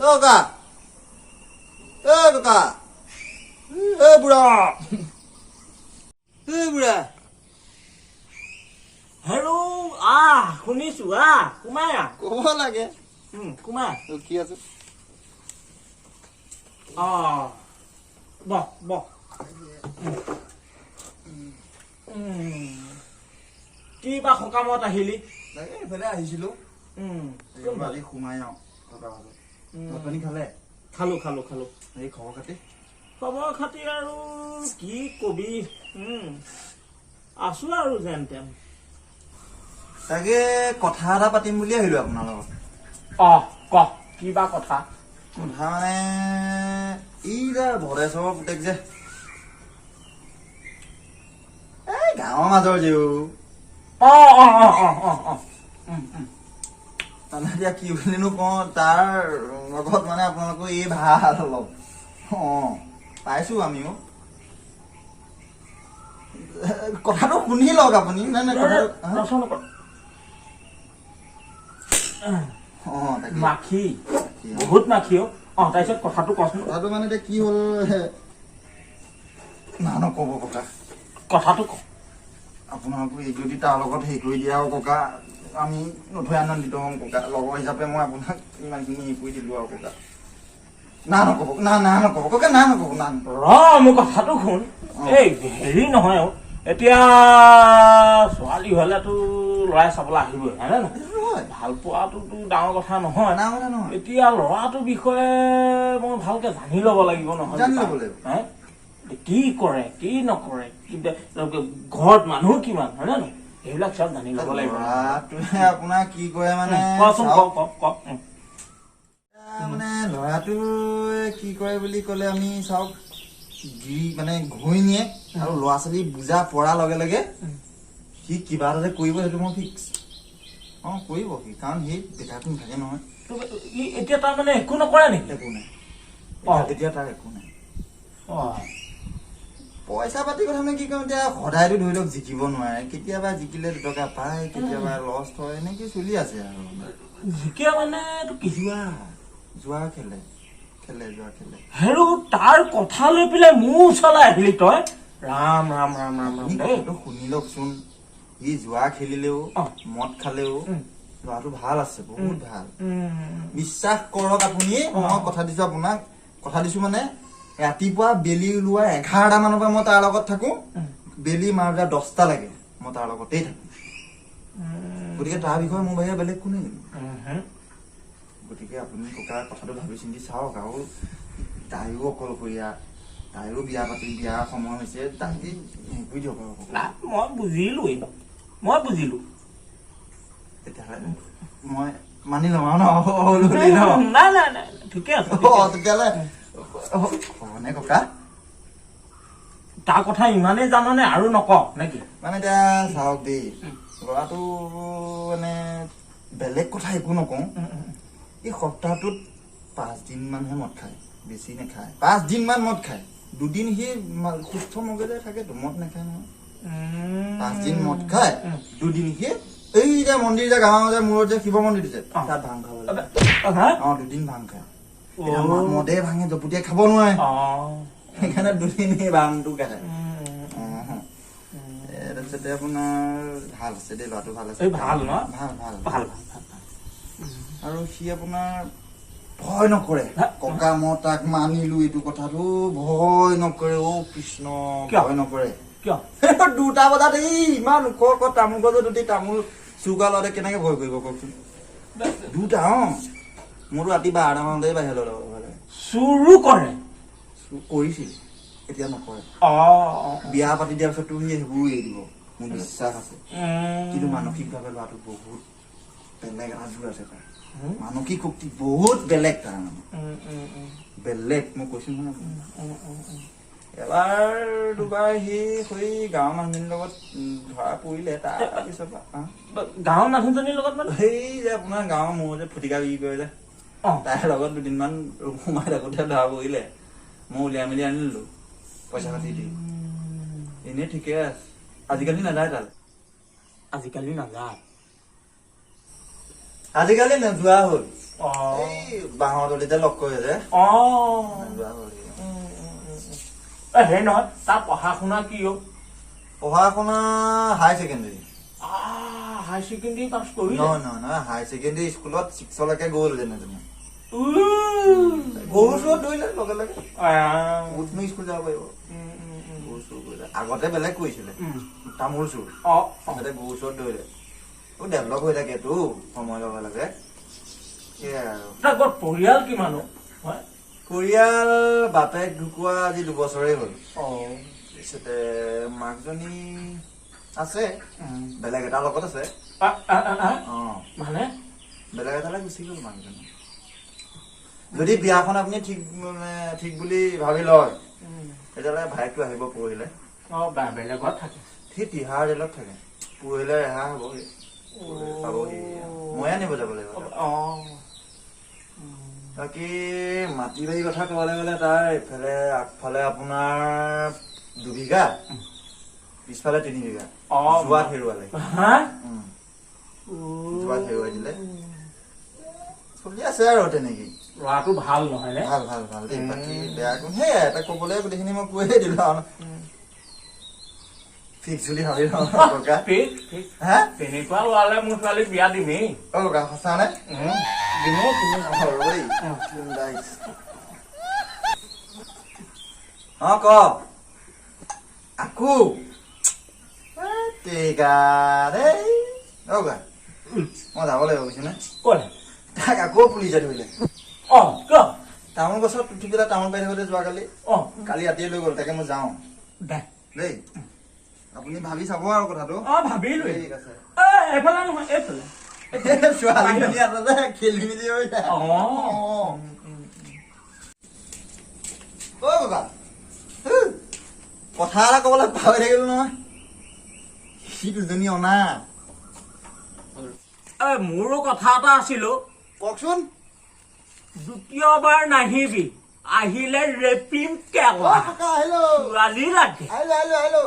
ককা ককা বুঢ়া বুঢ়া হেল্ল' শুনিছো কুমাৰ কব লাগে কুমাৰ কি আছে বহ বহ কি বা সকামত আহিলি এইফালে আহিছিলো আজি সোমাই যাওঁ ভাত পানী খালে খালো খালো খালো এই খবৰ খাতি আৰু কি কবি আছো আৰু যেন তেন তাকে কথা এটা পাতিম বুলি আহিলো আপোনাৰ লগত ক কিবা কথা মানে এই যে ভদেশ্বৰৰ পুতেক যে এই গাঁৱৰ মাজৰ যেও মানে এতিয়া কি বুলিনো কওঁ তাৰ লগত মানে আপোনালোকৰ এই ভাল অলপ পাইছো আমিও কথাটো শুনি লওক আপুনি নাই নাই মাখি বহুত মাখি তাৰপিছত কথাটো কচোন কথাটো মানে এতিয়া কি হ'ল না নকব ককা কথাটো ক আপোনালোকে এই যদি তাৰ লগত হেৰি কৰি দিয়ে আৰু ককা আমি নথৈ আনন্দিত হ'ম ককা লগৰ হিচাপে মই আপোনাক ইমানখিনি হেৰি কৰি দিলো আৰু ককা না নকব নকব ককা না নকব না মোৰ কথাটো শুন এই হেৰি নহয় এতিয়া ছোৱালী হলেতো ল'ৰাই চাবলৈ আহিবই হয় নে নহয় ভাল পোৱাটোতো ডাঙৰ কথা নহয় এতিয়া ল'ৰাটোৰ বিষয়ে মই ভালকে জানি ল'ব লাগিব নহয় কি কৰে কি নকৰে ঘৰত মানুহ কিমান হয় নে নহয় এইবিলাক চব জানি ল'ব লাগিব আপোনাৰ কি কৰে মানে মানে ল'ৰাটোৱে কি কৰে বুলি ক'লে আমি চাওক মানে ঘৈণীয়েক আৰু ল'ৰা ছোৱালী বুজা পৰাৰ লগে লগে সি কিবা এটা যে কৰিব সেইটো মই ফিক্স কৰিব সি কাৰণ সি দেখাটো নাথাকে নহয় এতিয়া তাৰ মানে একো নকৰে নেকি একো নাই এতিয়া তাৰ একো নাই পইচা পাতি কথা মানে কি কম এতিয়া সদায়তো ধৰি লওক জিকিব নোৱাৰে কেতিয়াবা জিকিলে 2 টকা পায় কেতিয়াবা লষ্ট হয় এনেকে চলি আছে আৰু জিকে মানে যোৱা খেলে হেৰু তাৰ কথা লৈ পেলাই মোৰ ওচৰলৈ আহিলি তই ৰাম ৰাম ৰাম ৰাম ৰাম শুনি লওকচোন সি যোৱা খেলিলেও মদ খালেও ল'ৰাটো ভাল আছে বহুত ভাল বিশ্বাস কৰক আপুনি মই কথা দিছো আপোনাক কথা দিছো মানে ৰাতিপুৱা বেলি ওলোৱা 11টা মানৰ পৰা মই তাৰ লগত থাকো বেলি মাৰ 10টা লাগে মই তাৰ লগতেই থাকো গতিকে তাৰ বিষয়ে মোৰ বাহিৰে বেলেগ কোনে গতিকে আপুনি ককাৰ কথাটো ভাবি চিন্তি চাওক আৰু তাইও অকলশৰীয়া তাইৰো বিয়াৰ সময় হৈছে তাকে হেৰি কৰি দিয়ক মই বুজিলো তেতিয়াহ'লে মই মানি লম আৰু নাই ঠিকে আছে তেতিয়াহ'লে নে ককা তাৰ কথা ইমানেই জাননে আৰু নক নেকি মানে এতিয়া চাওক দেই ল'ৰাটো মানে বেলেগ কথা একো নকওঁ এই সপ্তাহটোত 5 দিন মানহে মদ খায় বেছি নাখায় 5 দিন মান মদ খায় 2 দিন সি সুস্থ মগজে থাকেতো মদ নাখায় নহয় 5 দিন মদ খায় 2 দিন সি এই যে মন্দিৰ যে গাঁৱৰ যে মূৰত যে শিৱ মন্দিৰ দিছে তাত ভাং খাব 2 দিন ভাং খায় মদে ভাঙে জপুটিয়াই খাব নোৱাৰে সেইকাৰণে 2 দিন সেই ভাংটো খায় তাৰপিছতে আপোনাৰ ভাল আছে দেই ল'ৰাটো ভাল আছে ভাল ন ভাল আৰু সি আপোনাৰ ভয় নকৰে ককা মই তাক মানিলো এইটো কথাটো ভয় নকৰে কৃষ্ণ ভয় নকৰে কিয় 2টা বজাত এই ইমান ওখ তামোল গছত উঠি তামোল চুকা লওঁতে কেনেকে ভয় কৰিব কওকচোন 2টা মোৰো ৰাতি 12টা মানতে বাহিৰলৈ ওলাব চুৰো কৰে কৰিছিল এতিয়া নকৰে বিয়া পাতি দিয়াৰ পিছতো সি সেইবোৰ এৰি দিব মোৰ বিশ্বাস আছে কিন্তু মানসিকভাৱে ল'ৰাটো বহুত বেলেগ আজোৰ আছে তাৰ মানসিক শক্তি বহুত বেলেগ তাৰ মানে বেলেগ মই কৈছো নহয় এবাৰ দুবাৰ সি হৈ গাঁৱৰ মানুহজনীৰ লগত ধৰা পৰিলে তাৰপিছত গাঁৱৰ মানুহজনীৰ লগত মানে সেই যে আপোনাৰ গাঁৱৰ মোৰ যে ফুটিকা বিক্ৰী কৰে যে তাইৰ লগত দুদিনমান সোমাই থাকোঁতে ধৰা পৰিলে মই উলিয়াই মেলি আনিলো পইচা পাতি দি এনেই ঠিকে আছে আজিকালি নাযায় তালৈ আজিকালি নাযায় আজিকালি নোযোৱা হ'ল এই বাঁহৰ তলিতে লগ কৰে যে নোযোৱা হ'ল হেৰি নহয় তাৰ পঢ়া শুনা কি হ'ল পঢ়া শুনা হাই ছেকেণ্ডেৰী হাই ছেকেণ্ডেৰী পাছ কৰি নহয় হাই ছেকেণ্ডেৰী স্কুলত 6লৈকে গ'ল যেনে তেনে গৰু চোৰত দৌৰিলে লগে লগে উঠনো স্কুল যাব পাৰিব গৰু চোৰ কৰিলে আগতে বেলেগ কৰিছিলে তামোল চোৰ আগতে গৰু চোৰত দৌৰিলে ডেভেলপ হৈ থাকেতো সময়ৰ লগে লগে সেয়াই আৰু পৰিয়াল কিমান পৰিয়াল বাপেক ঢুকুৱা আজি 2 বছৰেই হ'ল তাৰপিছতে মাকজনী আছে বেলেগ এটাৰ লগত আছে মানে বেলেগ এটালৈ গুচি গ'ল মাকজনী যদি বিয়াখন আপুনি ঠিক বুলি ভাবি লয় তেতিয়াহ'লে ভাইকটো আহিব পৰহিলে বেলেগত থাকে সি তিহাৰ জেলত থাকে পৰহিলে ৰেহা হ'বহি পাবহি ময়ে নিব যাব লাগিব বাকী মাটি বাৰী কথা ক'বলৈ গ'লে তাৰ ইফালে আগফালে আপোনাৰ 2 বিঘা পিছফালে 3 বিঘা যোৱাত হেৰুৱালে যোৱাত হেৰুৱাই দিলে চলি আছে আৰু তেনেকেই ল'ৰাটো ভাল নহয় নে ভাল দেই বাকী বেয়া কোন সেয়াই এটা ক'বলৈ গোটেইখিনি মই কৈয়ে দিলো আৰু ফিক্স বুলি ভাবি তেনেকুৱা ল'ৰালে মোৰ ছোৱালী বিয়া দিমেই সঁচা নে ক আকৌ মই যাব লাগিব বুজিছেনে তাক আকৌ পুলিচে ধৰিলে তামোল গছত উঠি পেলাই তামোল পাই থাকোঁতে যোৱাকালি কালি ৰাতিয়ে লৈ গ'ল তাকে মই যাওঁ দেই আপুনি ভাবি চাব আৰু কথাটো ভাবিলো ঠিক আছে এইফালে নহয় এইফালে ছোৱালীজনী আছে যে খেলি মেলি হৈ যায় বাবা কথা এটা ক'বলৈ পাহৰি থাকিলো নহয় সি 2জনী অনা মোৰো কথা এটা আছিল কওকচোন দ্বিতীয়বাৰ নাহিবি আহিলে ৰেপিম ছোৱালী লাগে আহিলো